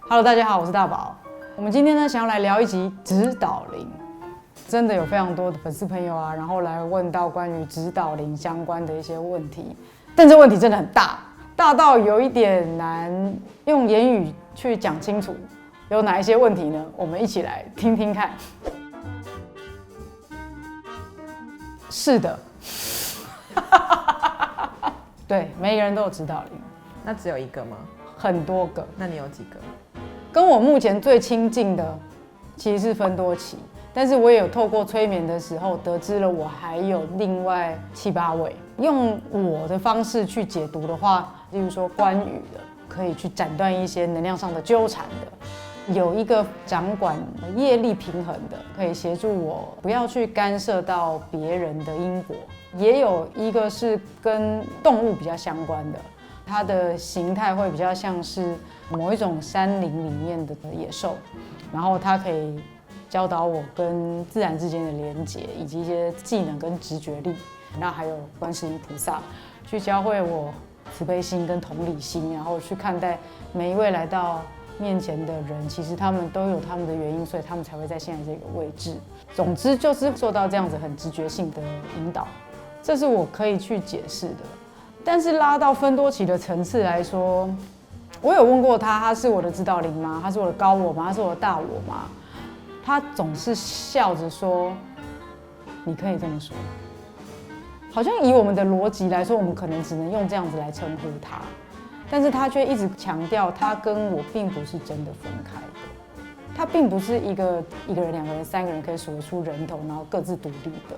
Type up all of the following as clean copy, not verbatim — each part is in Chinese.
Hello， 大家好，我是大宝。我们今天呢，想要来聊一集指导灵。真的有非常多的粉丝朋友啊，然后来问到关于指导灵相关的一些问题，但这问题真的很大，大到有一点难用言语去讲清楚。有哪一些问题呢？我们一起来听听看。是的，对，每一个人都有指导灵。那只有一个吗？很多个。那你有几个？跟我目前最亲近的其实是芬多奇，但是我也有透过催眠的时候得知了我还有另外7、8位。用我的方式去解读的话，例如说关羽的，可以去斩断一些能量上的纠缠的；有一个掌管业力平衡的，可以协助我不要去干涉到别人的因果；也有一个是跟动物比较相关的。它的形态会比较像是某一种山林里面的野兽，然后它可以教导我跟自然之间的连结，以及一些技能跟直觉力。那还有观世音菩萨，去教会我慈悲心跟同理心，然后去看待每一位来到面前的人，其实他们都有他们的原因，所以他们才会在现在这个位置。总之就是受到这样子很直觉性的引导，这是我可以去解释的。但是拉到芬多奇的层次来说，我有问过他，他是我的指导灵吗？他是我的高我吗？他是我的大我吗？他总是笑着说：“你可以这么说。”好像以我们的逻辑来说，我们可能只能用这样子来称呼他，但是他却一直强调，他跟我并不是真的分开的，他并不是一个人、2个人、3个人可以数得出人头，然后各自独立的。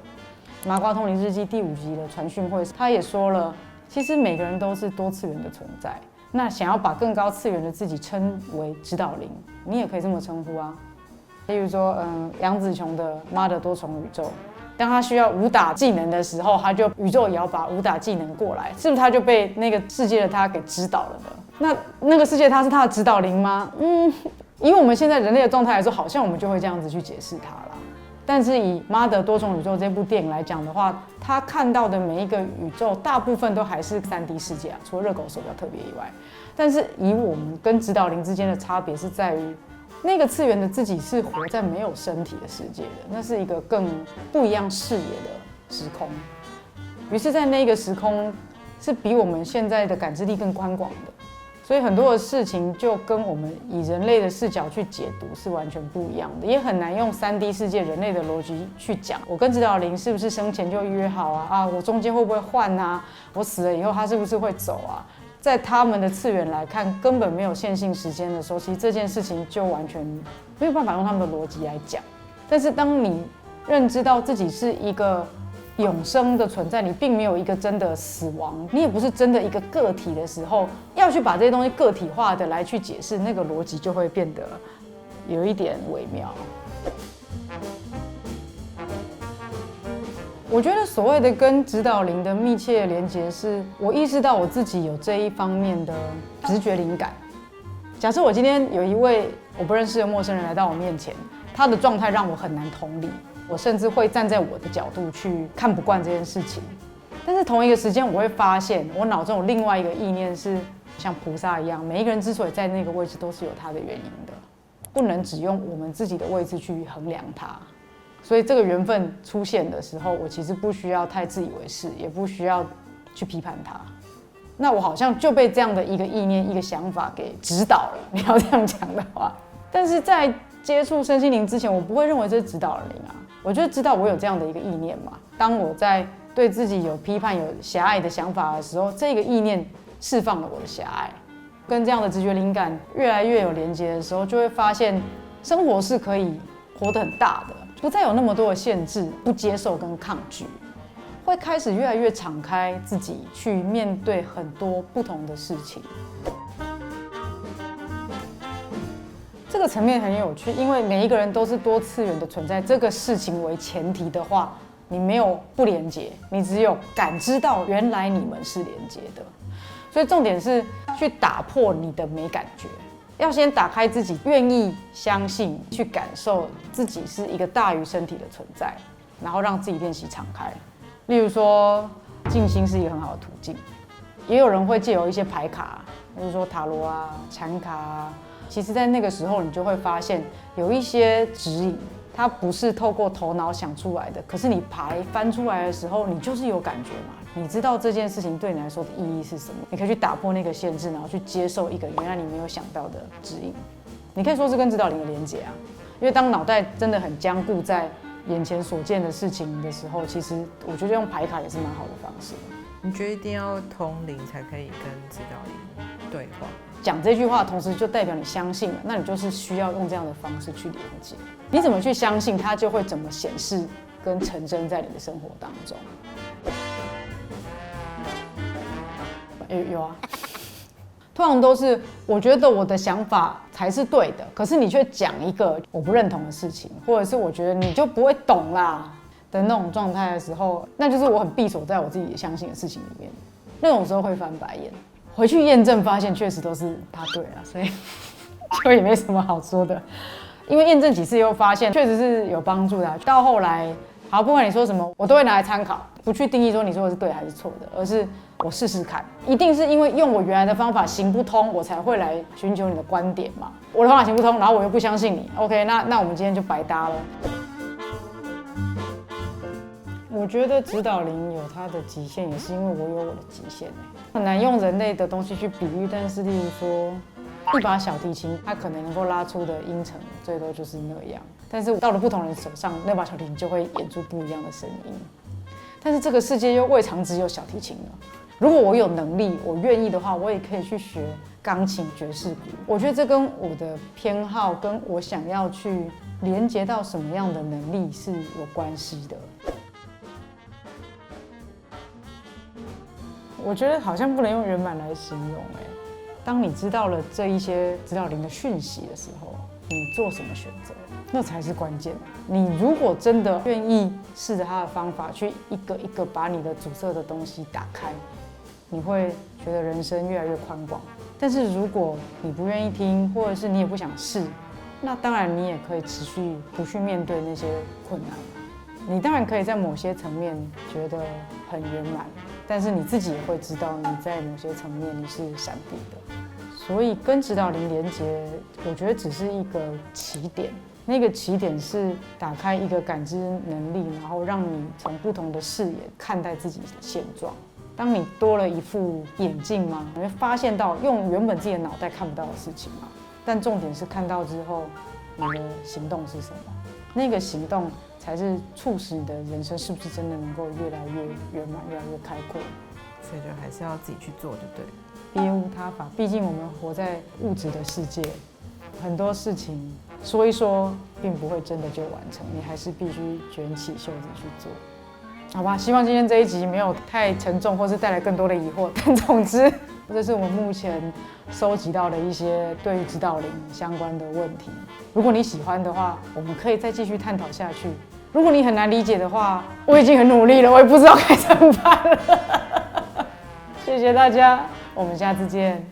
麻瓜通灵日记第5集的传讯会，他也说了。其实每个人都是多次元的存在，那想要把更高次元的自己称为指导灵，你也可以这么称呼啊。例如说，杨紫琼的《妈的多重宇宙》，当他需要武打技能的时候，他就宇宙也要把武打技能过来，是不是他就被那个世界的他给指导了呢？那个世界他是他的指导灵吗？以我们现在人类的状态来说，好像我们就会这样子去解释它啦。但是以《妈的多重宇宙》这部电影来讲的话，他看到的每一个宇宙，大部分都还是3D 世界啊，除了热狗手比较特别以外。但是以我们跟指导灵之间的差别是在于，那个次元的自己是活在没有身体的世界的，那是一个更不一样视野的时空。于是，在那个时空是比我们现在的感知力更宽广的。所以很多的事情就跟我们以人类的视角去解读是完全不一样的，也很难用3D 世界人类的逻辑去讲。我跟指导灵是不是生前就约好啊？我中间会不会换啊？我死了以后他是不是会走啊？在他们的次元来看，根本没有线性时间的时候，其实这件事情就完全没有办法用他们的逻辑来讲。但是当你认知到自己是一个永生的存在，你并没有一个真的死亡，你也不是真的一个个体的时候，要去把这些东西个体化的来去解释，那个逻辑就会变得有一点微妙。我觉得所谓的跟指导灵的密切连结，是我意识到我自己有这一方面的直觉灵感。假设我今天有一位我不认识的陌生人来到我面前，他的状态让我很难同理。我甚至会站在我的角度去看不惯这件事情，但是同一个时间，我会发现我脑中有另外一个意念是像菩萨一样，每一个人之所以在那个位置，都是有他的原因的，不能只用我们自己的位置去衡量它。所以这个缘分出现的时候，我其实不需要太自以为是，也不需要去批判它。那我好像就被这样的一个意念、一个想法给指导了。你要这样讲的话，但是在接触身心灵之前，我不会认为这是指导灵啊。我就知道我有这样的一个意念嘛。当我在对自己有批判、有狭隘的想法的时候，这个意念释放了我的狭隘，跟这样的直觉灵感越来越有连接的时候，就会发现生活是可以活得很大的，不再有那么多的限制、不接受跟抗拒，会开始越来越敞开自己去面对很多不同的事情。这个层面很有趣，因为每一个人都是多次元的存在。这个事情为前提的话，你没有不连接，你只有感知到原来你们是连接的。所以重点是去打破你的没感觉，要先打开自己，愿意相信，去感受自己是一个大于身体的存在，然后让自己练习敞开。例如说，静心是一个很好的途径。也有人会借由一些牌卡，比如说塔罗啊、禅卡啊，其实在那个时候，你就会发现有一些指引，它不是透过头脑想出来的，可是你牌翻出来的时候，你就是有感觉嘛。你知道这件事情对你来说的意义是什么，你可以去打破那个限制，然后去接受一个原来你没有想到的指引。你可以说是跟指导灵的连结啊，因为当脑袋真的很僵固在眼前所见的事情的时候，其实我觉得用牌卡也是蛮好的方式。你觉得一定要通灵才可以跟指导灵对话？讲这句话的同时，就代表你相信了，那你就是需要用这样的方式去连接。你怎么去相信，它就会怎么显示跟成真在你的生活当中。有啊，通常都是我觉得我的想法才是对的，可是你却讲一个我不认同的事情，或者是我觉得你就不会懂啦的那种状态的时候，那就是我很闭锁在我自己相信的事情里面，那种时候会翻白眼。回去验证发现确实都是他对了，所以就也没什么好说的。因为验证几次又发现确实是有帮助的啊，到后来好，不管你说什么，我都会拿来参考，不去定义说你说的是对还是错的，而是我试试看。一定是因为用我原来的方法行不通，我才会来寻求你的观点嘛。我的方法行不通，然后我又不相信你 ，OK， 那我们今天就白搭了。我觉得指导灵有它的极限，也是因为我有我的极限很难用人类的东西去比喻。但是，例如说，一把小提琴，它可能能够拉出的音程最多就是那样。但是到了不同人手上，那把小提琴就会演出不一样的声音。但是这个世界又未尝只有小提琴了。如果我有能力，我愿意的话，我也可以去学钢琴、爵士鼓。我觉得这跟我的偏好，跟我想要去连接到什么样的能力是有关系的。我觉得好像不能用圆满来形容当你知道了这一些指导灵的讯息的时候，你做什么选择，那才是关键。你如果真的愿意试着他的方法，去一个一个把你的阻塞的东西打开，你会觉得人生越来越宽广。但是如果你不愿意听，或者是你也不想试，那当然你也可以持续不去面对那些困难。你当然可以在某些层面觉得很圆满，但是你自己也会知道你在某些层面你是闪避的。所以跟指导灵连接，我觉得只是一个起点。那个起点是打开一个感知能力，然后让你从不同的视野看待自己的现状。当你多了一副眼镜嘛，你会发现到用原本自己的脑袋看不到的事情嘛。但重点是看到之后，你的行动是什么？那个行动才是促使你的人生是不是真的能够越来越圆满、越来越开阔。所以就还是要自己去做就对了。别无他法，毕竟我们活在物质的世界，很多事情说一说，并不会真的就完成，你还是必须卷起袖子去做。好吧，希望今天这一集没有太沉重，或是带来更多的疑惑。但总之，这是我们目前收集到的一些对于指导灵相关的问题。如果你喜欢的话，我们可以再继续探讨下去。如果你很难理解的话，我已经很努力了，我也不知道该怎么办了。谢谢大家，我们下次见。